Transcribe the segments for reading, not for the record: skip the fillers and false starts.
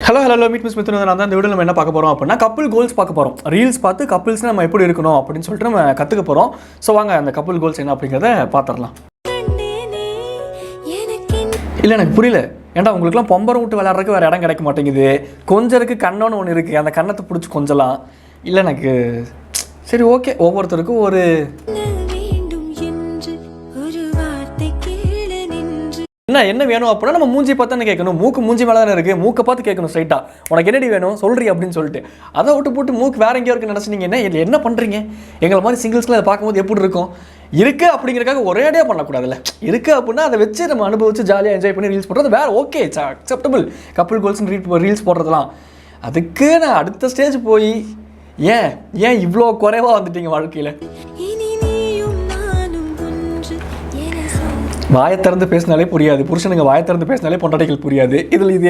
Hello meet miss மித்னு நான் தான் இந்த வீடியோ நம்ம என்ன பார்க்க போகிறோம் அப்படின்னா கப்புள் கோல்ஸ் பார்க்க போகிறோம். ரீல்ஸ் பார்த்து கப்புள்ஸ்னால் நம்ம எப்படி இருக்கணும் அப்படின்னு சொல்லிட்டு நம்ம கற்றுக்க போகிறோம். ஸோ வாங்க அந்த கப்புள் கோல்ஸ் என்ன அப்படிங்கிறத பார்த்துடலாம். இல்லை எனக்கு புரியல, ஏன்டா உங்களுக்குலாம் பொம்பரம் விட்டு விளையாடுறதுக்கு வேறு இடம் கிடைக்க மாட்டேங்குது. கொஞ்சருக்கு கண்ணோன்னு ஒன்று இருக்குது, அந்த கண்ணத்தை பிடிச்சி கொஞ்சலாம். இல்லை எனக்கு சரி ஓகே, ஒவ்வொருத்தருக்கும் ஒரு என்ன வேணும் அப்படின்னா நம்ம மூஞ்சி பார்த்து கேட்கணும். மூக்கு மூஞ்சி மேலே தானே இருக்குது, மூக்கை பார்த்து கேட்கணும் ஸ்ட்ரைட்டாக. உனக்கு என்னடி வேணும் சொல்கிறீ அப்படின்னு சொல்லிட்டு அதை விட்டு போட்டு மூக்கு வேற எங்கேயோ இருக்குன்னு நினச்சிங்க. என்ன பண்ணுறீங்க? எங்களை மாதிரி சிங்கிள்ஸ்லாம் அதை பார்க்கும்போது எப்படி இருக்கும்? இருக்குது அப்படிங்கிறக்காக ஒரேடியாக பண்ணக்கூடாதுல்ல. இருக்குது அப்படின்னா அதை வச்சு நம்ம அனுபவிச்சு ஜாலியாக என்ஜாய் பண்ணி ரீல்ஸ் போடுறது வேறு ஓகே, அக்செப்டபிள். கப்புள் கோல்ஸ்னு ரீல்ஸ் போடுறதுலாம் அதுக்கு நான் அடுத்த ஸ்டேஜ் போய் ஏன் இவ்வளோ குறைவாக வந்துட்டீங்க வாழ்க்கையில்? வாயை திறந்து பேசினாலே புரியாது, புருஷனுங்க வாயை திறந்து பேசினாலே பொண்டாட்டிகள் புரியாது. இதில் இது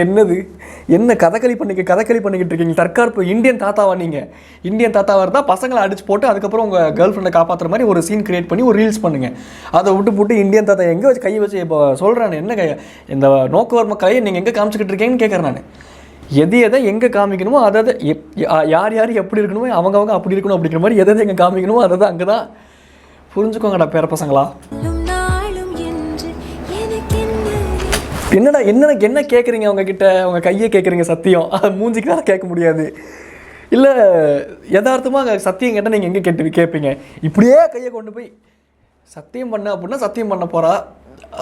என்ன கதகளி பண்ணிக்கிட்டு இருக்கீங்க? தற்காப்பு இந்தியன் தாத்தாவா நீங்கள்? இந்தியன் தாத்தாவாக இருந்தால் பசங்களை அடிச்சு போட்டு அதுக்கப்புறம் உங்கள் கேர்ள் ஃப்ரெண்டை காப்பாற்றுற மாதிரி ஒரு சீன் கிரியேட் பண்ணி ஒரு ரீல்ஸ் பண்ணுங்கள். அதை விட்டு போட்டு இந்தியன் தாத்தா எங்கே வச்சு கையை வச்சு இப்போ சொல்கிறேன், என்ன இந்த நோக்குவர் கலையை நீங்கள் எங்கே காமிச்சிக்கிட்டு இருக்கீங்கன்னு கேட்குறேன் நான். எதை எங்கே காமிக்கணுமோ அதை யார் எப்படி இருக்கணுமோ அவங்க அப்படி இருக்கணும் அப்படிங்கிற மாதிரி எதை எங்கே காமிக்கணுமோ அதை தான் அங்கே தான் புரிஞ்சுக்கோங்கடா பேர பசங்களா. என்ன கேட்குறீங்க அவங்கக்கிட்ட? அவங்க கையை கேட்குறீங்க, சத்தியம் அதை மூஞ்சிக்கு தான் கேட்க முடியாது. இல்லை யதார்த்தமாக சத்தியம் கேட்டால் நீங்கள் எங்கே கேட்பீங்க? இப்படியே கையை கொண்டு போய் சத்தியம் பண்ண அப்படின்னா சத்தியம் பண்ண போகிறா,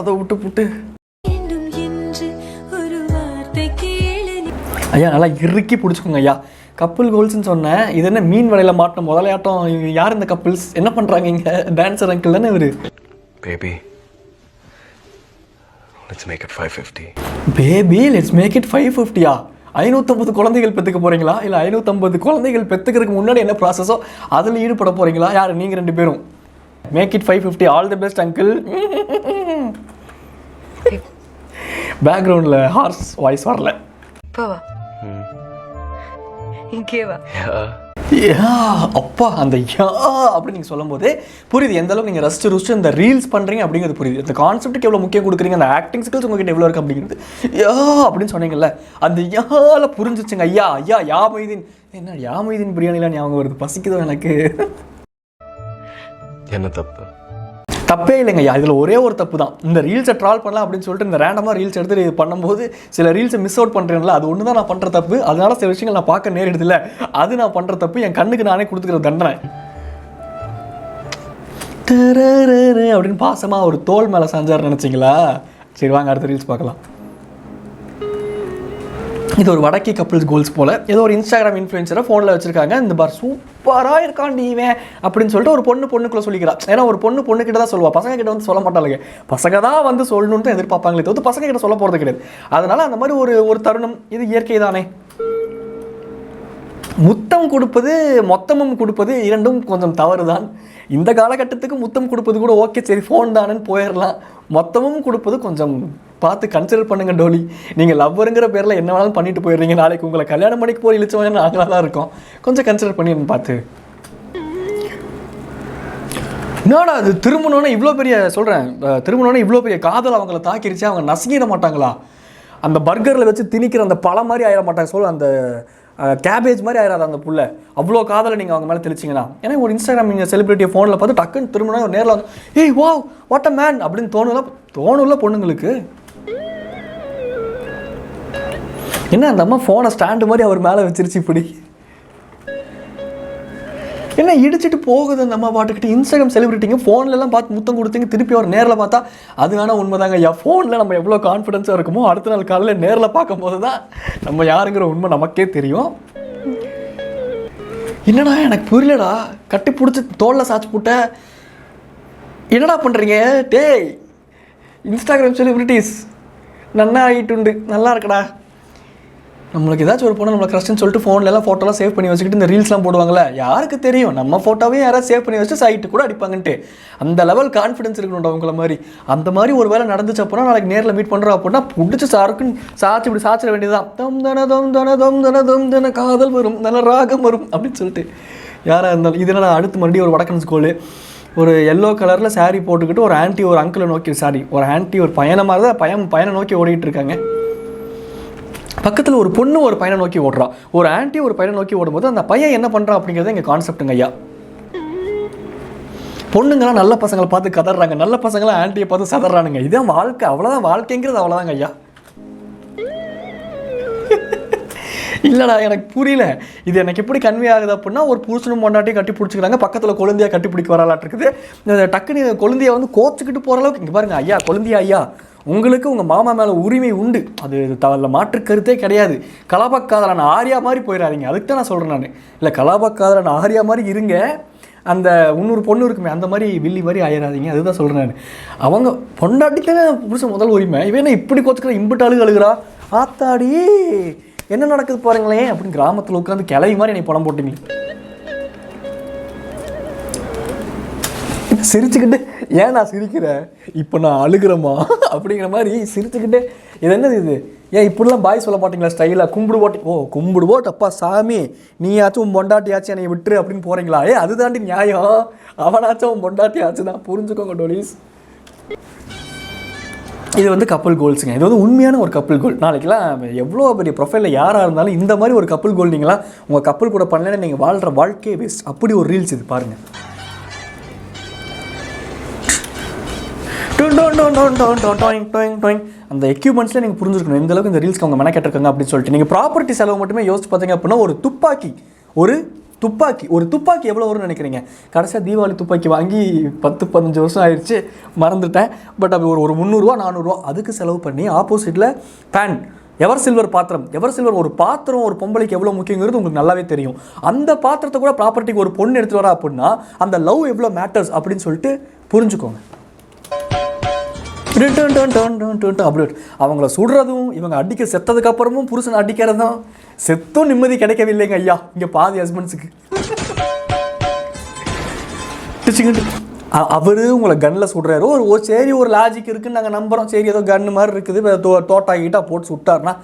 அதை விட்டு ஐயா நல்லா இறுக்கி பிடிச்சிக்கோங்க ஐயா. கப்புள் கோல்ஸ்ன்னு சொன்னேன், இது என்ன மீன் வலையில் மாட்டின முதலையாட்டம்? யார் இந்த கப்புள்ஸ்? என்ன பண்ணுறாங்க இங்கே? டான்ஸர் அங்கிள் தானே இவர். Baby let's make it 550. Baby let's make it 550யா? 550 குழந்தைகள் பெற்றுக்க போகிறீங்களா? இல்லை 550 குழந்தைகள் பெற்றுக்கிறதுக்கு முன்னாடி என்ன ப்ராசஸோ அதில் ஈடுபட போகிறீங்களா? யார் நீங்கள் ரெண்டு பேரும்? Make it 550. All the best uncle. பேக்ரவுண்டில் ஹார்ஸ் வாய்ஸ் வரல. அப்பா அந்த அப்படின்னு நீங்கள் சொல்லும் போதே புரியுது எந்த அளவுக்கு நீங்கள் ரசிச்சு இந்த ரீல்ஸ் பண்ணுறீங்க அப்படிங்கிறது புரியுது. இந்த கான்செப்ட்டுக்கு எவ்வளோ முக்கியம் கொடுக்குறீங்க, அந்த ஆக்டிங் ஸ்கில்ஸ் உங்ககிட்ட எவ்வளோ இருக்குது அப்படிங்கிறது அப்படின்னு சொன்னீங்கல்ல, அந்த யால புரிஞ்சிச்சுங்க. யா மைதீன். என்ன யா மைதீன் பிரியாணிலாம் ஞாபகம் வருது, பசிக்குதோ எனக்கு. என்ன தப்பே இல்லைங்க ஐயா, இதில் ஒரே ஒரு தப்பு தான். இந்த ரீல்ஸை ட்ரால் பண்ணலாம் அப்படின்னு சொல்லிட்டு இந்த ரேண்டமாக ரீல்ஸ் எடுத்து இது பண்ணும்போது சில ரீல்ஸை மிஸ் அவுட் பண்ணுறேன்ல, அது ஒன்று தான் நான் பண்ணுற தப்பு. அதனால சில விஷயங்கள் நான் பார்க்க நேரிடுதில்ல, அது நான் பண்ணுற தப்பு. என் கண்ணுக்கு நானே கொடுத்துக்கிற தண்டனை. அப்படின்னு பாசமாக ஒரு தோல் மேலே சாஞ்சார் நினச்சிங்களா? சரி வாங்க அடுத்த ரீல்ஸ் பார்க்கலாம். இது ஒரு வடக்கி கப்புள்ஸ் கோல்ஸ் போல் ஏதோ ஒரு இன்ஸ்டாகிராம் இன்ஃப்ளூயன்சரை ஃபோனில் வச்சுருக்காங்க. இந்த பார் சூப்பராக இருக்கான் நீவேன் அப்படின்னு சொல்லிட்டு ஒரு பொண்ணுக்குள்ளே சொல்லிக்கிறான். ஏன்னா ஒரு பொண்ணுக்கிட்ட தான் சொல்லுவா, பசங்க கிட்ட வந்து சொல்ல மாட்டாளுங்க. பசங்க தான் வந்து சொல்லணுன்ட்டு எதிர்பார்ப்பாங்களே தவிர்த்து பசங்க கிட்ட சொல்ல போகிறது கிடையாது. அதனால் அந்த மாதிரி ஒரு தருணம், இது இயற்கை தானே. முத்தம் கொடுப்பது மொத்தமும் கொடுப்பது இரண்டும் கொஞ்சம் தவறு தான். இந்த காலகட்டத்துக்கு முத்தம் கொடுப்பது கூட ஓகே, சரி ஃபோன் தானேன்னு போயிடலாம். மொத்தமும் கொடுப்பது கொஞ்சம் பார்த்து கன்சிடர் பண்ணுங்க டோலி. நீங்கள் லவ்வருங்கிற பேரில் என்ன வேணாலும் பண்ணிட்டு போயிடுறீங்க, நாளைக்கு உங்களை கல்யாணம் பண்ணிக்கு போய் இழிச்சவங்க நாங்களாக தான் இருக்கோம். கொஞ்சம் கன்சிடர் பண்ணி பார்த்து. என்னடா அது திருமணம்னா இவ்வளோ பெரிய சொல்கிறேன், திருமணம்னா இவ்வளோ பெரிய காதல் அவங்கள தாக்கிருச்சு, அவங்க நசுங்கிட மாட்டாங்களா? அந்த பர்கரில் வச்சு திணிக்கிற அந்த பழம் மாதிரி ஆயிட மாட்டாங்க, சொல்ல அந்த கேபேஜ் மாதிரி ஆயிடாது அந்த புள்ள. அவ்வளோ காதலை நீங்கள் அவங்க மேலே தெளிச்சிங்கன்னா. ஏன்னா ஒரு இன்ஸ்டாகிராம் நீங்கள் செலிபிரிட்டியை ஃபோனில் பார்த்து டக்குன்னு திரும்பினா நேரில் வந்து ஏய் வா வாட் அ மேன் அப்படின்னு தோணுல பொண்ணுங்களுக்கு. என்ன அந்த அம்மா ஃபோனை ஸ்டாண்டு மாதிரி அவர் மேலே வச்சிருச்சு இப்படி. என்ன இடிச்சிட்டு போகுது அந்த அம்மா பாட்டுக்கிட்டு. இன்ஸ்டாகிராம் செலிபிரிட்டிங்க ஃபோன்லலாம் பார்த்து முத்தம் கொடுத்தீங்க, திருப்பி அவர் நேரில் பார்த்தா அது வேணால் உண்மைதாங்க ஐயா. ஃபோனில் நம்ம எவ்வளோ கான்ஃபிடென்ஸாக இருக்குமோ அடுத்த நாள் காலையில் நேரில் பார்க்கும்போது தான் நம்ம யாருங்கிற உண்மை நமக்கே தெரியும். என்னடா எனக்கு புரியலடா, கட்டி பிடிச்சி தோளில் சாச்சு போட்ட என்னடா பண்ணுறீங்க? டேய் இன்ஸ்டாகிராம் செலிபிரிட்டிஸ் நல்லா ஆகிட்டு நல்லா இருக்கடா. நம்மளுக்கு ஏதாச்சும் ஒரு பொண்ணு நம்மளை க்ரஷ்ன்னு சொல்லிட்டு ஃபோன்லலாம் ஃபோட்டோலாம் சேவ் பண்ணி வச்சுக்கிட்டு இந்த ரீல்ஸ்லாம் போடுவாங்களே, யாருக்கு தெரியும் நம்ம ஃபோட்டோவே யாராவது சேவ் பண்ணி வச்சுட்டு சைட்டு கூட அடிப்பாங்கன்ட்டு. அந்த லெவல் கான்ஃபிடன்ஸ் இருக்கணும்டா அவங்கள மாதிரி. அந்த மாதிரி ஒரு வேலை நடந்துச்சு அப்படின்னா நாளைக்கு நேரில் மீட் பண்ணுறோம் அப்படின்னா பிடிச்சி சாருக்குன்னு சாச்சு இப்படி சாச்சிட வேண்டியதுதான். தம் தன காதல் வரும், நல்ல ராகம் வரும் அப்படின்னு சொல்லிட்டு யாராக இருந்தாலும். இதனால் அடுத்து மறுபடியும் ஒரு வடக்கன் ஸ்கூலு ஒரு எல்லோ கலரில் சாரீ போட்டுக்கிட்டு ஒரு ஆன்ட்டி ஒரு அங்கிளை நோக்கி ஒரு பையனை மாதிரி தான் பையனை நோக்கி ஓடிட்டு இருக்காங்க. பக்கத்தில் ஒரு பொண்ணு ஒரு பையனை நோக்கி ஓடுறா, ஒரு ஆன்ட்டி ஒரு பையனை நோக்கி ஓடும்போது அந்த பையன் என்ன பண்ணுறான் அப்படிங்கிறது இங்கே கான்செப்ட்டுங்க ஐயா. பொண்ணுங்களாம் நல்ல பசங்களை பார்த்து கதறாங்க, நல்ல பசங்களாம் ஆன்ட்டியை பார்த்து சதறானுங்க. இதுதான் வாழ்க்கை, அவ்வளோதான். வாழ்க்கைங்கிறது அவ்வளோதாங்க ஐயா. இல்லைடா எனக்கு புரியல, இது எனக்கு எப்படி கன்வே ஆகுது அப்படின்னா, ஒரு புருஷனும் பொண்டாட்டியும் கட்டி பிடிச்சிக்கிறாங்க, பக்கத்தில் கொழுந்தியா கட்டி பிடிக்க வரலாட்டு இருக்குது. டக்குன்னு கொழுந்தியா வந்து கோச்சிக்கிட்டு போகிற அளவுக்கு இங்கே பாருங்க ஐயா, கொழுந்தியா ஐயா, உங்களுக்கு உங்கள் மாமா மேலே உரிமை உண்டு, அது அதில் மாற்று கருத்தே கிடையாது. கலாபக்காதலான ஆரியா மாதிரி போயிடாதீங்க, அதுக்கு தான் நான் சொல்கிறேன். நான் இல்லை கலாபக்காதலான ஆரியா மாதிரி இருங்க, அந்த 300 பொண்ணு இருக்குமே அந்த மாதிரி வில்லி மாதிரி ஆயிடாதீங்க, அதுதான் சொல்கிறேன் நான். அவங்க பொண்டாட்டிக்கு புருஷன் முதல் உரிமை, இவன் இப்படி கோச்சுக்கிற இம்பிட்டு அழுகிறா, ஆத்தாடி என்ன நடக்குது பாருங்களேன் அப்படின்னு கிராமத்தில் உட்காந்து கிளவி மாதிரி என்னை படம் போட்டீங்க. சிரிச்சுக்கிட்டு ஏன் நான் சிரிக்கிறேன், இப்போ நான் அழுகிறேம்மா அப்படிங்கிற மாதிரி சிரிச்சுக்கிட்டு, இது என்னது இது, ஏன் இப்படிலாம் பாய் சொல்ல மாட்டீங்களா ஸ்டைலாக, கும்பிடு போட்டு, ஓ கும்பிடு போட்டு அப்பா சாமி நீயாச்சும் உன் பொண்டாட்டியாச்சும் என்னை விட்டுரு அப்படின்னு போகிறீங்களா, அது தாண்டி நியாயம், அவனாச்சும் உன் பொண்டாட்டியாச்சு தான், புரிஞ்சுக்கோங்க டோலிஸ். இது வந்து கப்புள் கோல்ஸுங்க, இது வந்து உண்மையான ஒரு கப்புள் கோல். நாளைக்கெல்லாம் எவ்வளோ பெரிய ப்ரொஃபைலில் யாராக இருந்தாலும் இந்த மாதிரி ஒரு கப்புள் கோல் நீங்களாம் உங்கள் கப்புள் கூட பண்ணலன்னு நீங்கள் வாழ்கிற வாழ்க்கையே வேஸ்ட். அப்படி ஒரு ரீல்ஸ் இது பாருங்கள். அந்த எக்யூப்மெண்ட்ஸில் நீங்கள் புரிஞ்சுக்கணும் எந்த அளவுக்கு இந்த ரீல்ஸ்க்கு அவங்க மெனக்கெட்டிருக்காங்க அப்படின்னு சொல்லிட்டு. நீங்கள் ப்ராப்பர்ட்டி செலவு மட்டுமே யோசிச்சு பார்த்தீங்க அப்படின்னா, ஒரு துப்பாக்கி எவ்வளோ வரும்னு நினைக்கிறீங்க? கடைசியாக தீபாவளி துப்பாக்கி வாங்கி 10-15 வருஷம் ஆயிடுச்சு, மறந்துட்டேன். பட் அது ஒரு 300 400 அதுக்கு செலவு பண்ணி ஆப்போசிட்டில் பேன் எவர் சில்வர் பாத்திரம், ஒரு பாத்திரம் ஒரு பொம்பளைக்கு எவ்வளோ முக்கியங்கிறது உங்களுக்கு நல்லாவே தெரியும். அந்த பாத்திரத்தை கூட ப்ராப்பர்ட்டிக்கு ஒரு பொண்ணு எடுத்துகிட்டு வரா அப்படின்னா அந்த லவ் எவ்வளோ மேட்டர்ஸ் அப்படின்னு சொல்லிட்டு புரிஞ்சுக்கோங்க. அப்படி அவங்கள சுடுறதும் இவங்க அடிக்க செத்ததுக்கு அப்புறமும் புருஷன் அடிக்கிறதும், செத்தும் நிம்மதி கிடைக்கவில்லைங்க ஐயா இங்கே பாதி ஹஸ்பண்ட்ஸுக்கு. அவரு உங்களை கன்னில் சுடுறாரு, சரி ஒரு லாஜிக் இருக்குன்னு நாங்கள் நம்புகிறோம், சரி ஏதோ கன்னு மாதிரி இருக்குது, தோட்டா கீட்டா போட்டு சுட்டாருன்னா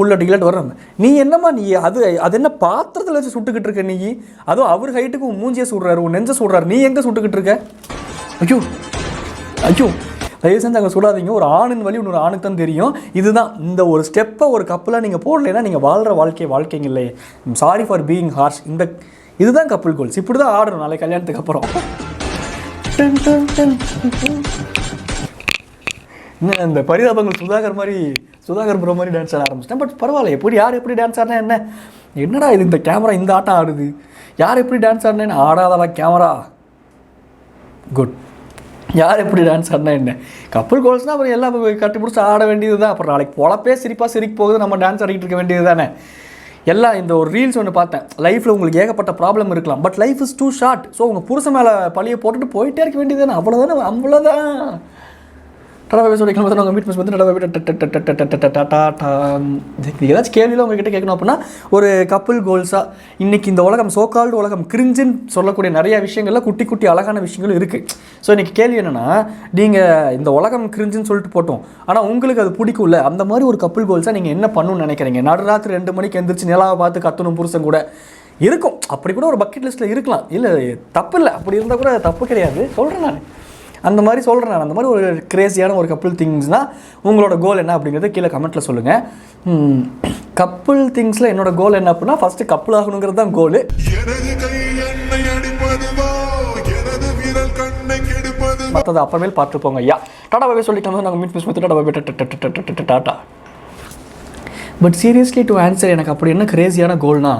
புல்லட் வர்றாங்க. நீ என்னம்மா நீ அது என்ன பாத்திரத்தில் வச்சு சுட்டுக்கிட்டு இருக்க நீ, அதுவும் அவர் ஹைட்டுக்கு உன் மூஞ்சியை சுடுறாரு, உன் நெஞ்சை சுடுறாரு, நீ எங்கே சுட்டுக்கிட்டு இருக்க? ஐயோ தயவு செஞ்சு அங்கே சுடாதீங்க. ஒரு ஆணின் வழி இன்னொரு ஆணுக்கு தான் தெரியும். இதுதான் இந்த ஒரு ஸ்டெப்பை ஒரு கப்பலாக நீங்கள் போடலைன்னா நீங்கள் வாழ்கிற வாழ்க்கைங்க இல்லை. Sorry for being harsh. இதுதான் கப்புள் கோல்ஸ். இப்படி தான் ஆடணும் நாளைக்கு கல்யாணத்துக்கு அப்புறம். இன்னும் இந்த பரிதாபங்கள் சுதாகர் ப்ரோ மாதிரி டான்ஸ் ஆட ஆரம்பிச்சிட்டேன். பட் பரவாயில்ல, யார் எப்படி டான்ஸ் ஆடினா என்னடா இது, இந்த கேமரா இந்த ஆட்டம் ஆடுது, யார் எப்படி டான்ஸ் ஆடினேன்னு ஆடாதவா கேமரா, குட். யார் எப்படி டான்ஸ் ஆடினா என்ன, கப்புள் கோல்ஸ்னால் அப்புறம் எல்லாம் கட்டி பிடிச்சி ஆட வேண்டியது தான். அப்புறம் நாளைக்கு பொழப்பே சிரிக்க போகுது, நம்ம டான்ஸ் ஆடிக்கிட்டு இருக்க வேண்டியது தானே. எல்லாம் இந்த ஒரு ரீல்ஸ் ஒன்று பார்த்தேன், லைஃப்பில் உங்களுக்கு ஏகப்பட்ட ப்ராப்ளம் இருக்கலாம், but life is too short. So உங்கள் புருஷன் மேலே பழியை போட்டுட்டு போயிட்டே இருக்க வேண்டியது தானே, அவ்வளோதான். ஏதாச்சும் கேள்வியில் உங்ககிட்ட கேட்கணும் அப்படின்னா, ஒரு கப்புள் கோல்ஸாக இன்றைக்கி இந்த உலகம் சோகால்டு உலகம் கிரிஞ்சுன்னு சொல்லக்கூடிய நிறைய விஷயங்கள்ல குட்டி அழகான விஷயங்களும் இருக்குது. ஸோ இன்றைக்கி கேள்வி என்னென்னா, நீங்கள் இந்த உலகம் கிரிஞ்சுன்னு சொல்லிட்டு போட்டோம், ஆனால் உங்களுக்கு அது பிடிக்கும்ல, அந்த மாதிரி ஒரு கப்புள் கோல்ஸாக நீங்கள் என்ன பண்ணணும்னு நினைக்கிறீங்க? நடுராத்திரி 2 மணிக்கு எந்திரிச்சு நிலாவை பார்த்து கத்தணும் புருஷன் கூட இருக்கும், அப்படி கூட ஒரு பக்கெட் லிஸ்ட்டில் இருக்கலாம், இல்லை தப்பு இல்லை, அப்படி இருந்தால் கூட தப்பு கிடையாது, சொல்கிறேன் நான். அந்த மாதிரி சொல்கிறேன் நான். அந்த மாதிரி ஒரு கிரேசியான ஒரு கப்புள் திங்ஸ்னால் உங்களோட கோல் என்ன அப்படிங்கிறத கீழே கமெண்ட்டில் சொல்லுங்கள். கப்புள் திங்ஸில் என்னோட கோல் என்ன அப்படின்னா, ஃபஸ்ட்டு கப்புள் ஆகணுங்கிறது தான் கோலு. மற்றது அப்புறமேல் பார்த்துப்போங்க ஐயா. டாடா பாபே சொல்லிக்கலாம், நாங்கள் மீட் மிஸ் டாடா பாபே டாட்டா. பட் சீரியஸ்லி டு ஆன்சர், எனக்கு அப்படி என்ன கிரேசியான கோல்னா,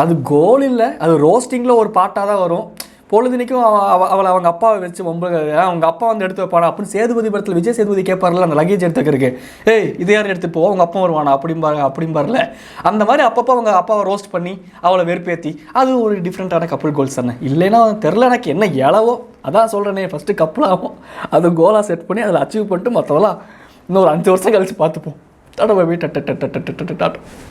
அது கோல் இல்லை, அது ரோஸ்டிங்கில் ஒரு பாட்டாக தான் வரும். பொழுதுனைக்கும் அவளை அவங்க அப்பாவை வச்சு அவங்க அப்பா வந்து எடுத்து வைப்பானா அப்படின்னு சேதுபதி படத்தில் விஜய் சேதுபதி கேட்பார்ல, அந்த லக்கேஜ் எடுத்துக்கிறதுக்கு, ஏய் இது யார் எடுத்து போ, அவங்க அப்பா வருவானா அப்படிம்பார்ல. அந்த மாதிரி அப்பப்போ அவங்க அப்பாவை ரோஸ்ட் பண்ணி அவளை வெறுப்பேற்றி, அது ஒரு டிஃப்ரெண்ட்டான கப்புள் கோல்ஸ் தானே. இல்லைன்னா தெரில, எனக்கு என்ன இளவோ அதான் சொல்கிறேனே, ஃபஸ்ட்டு கப்புள் ஆகும், அது கோலாக செட் பண்ணி அதில் அச்சீவ் பண்ணிட்டு மற்றவெல்லாம் இன்னும் ஒரு 5 வருஷம் கழிச்சு பார்த்துப்போம். Tata Bobby tata.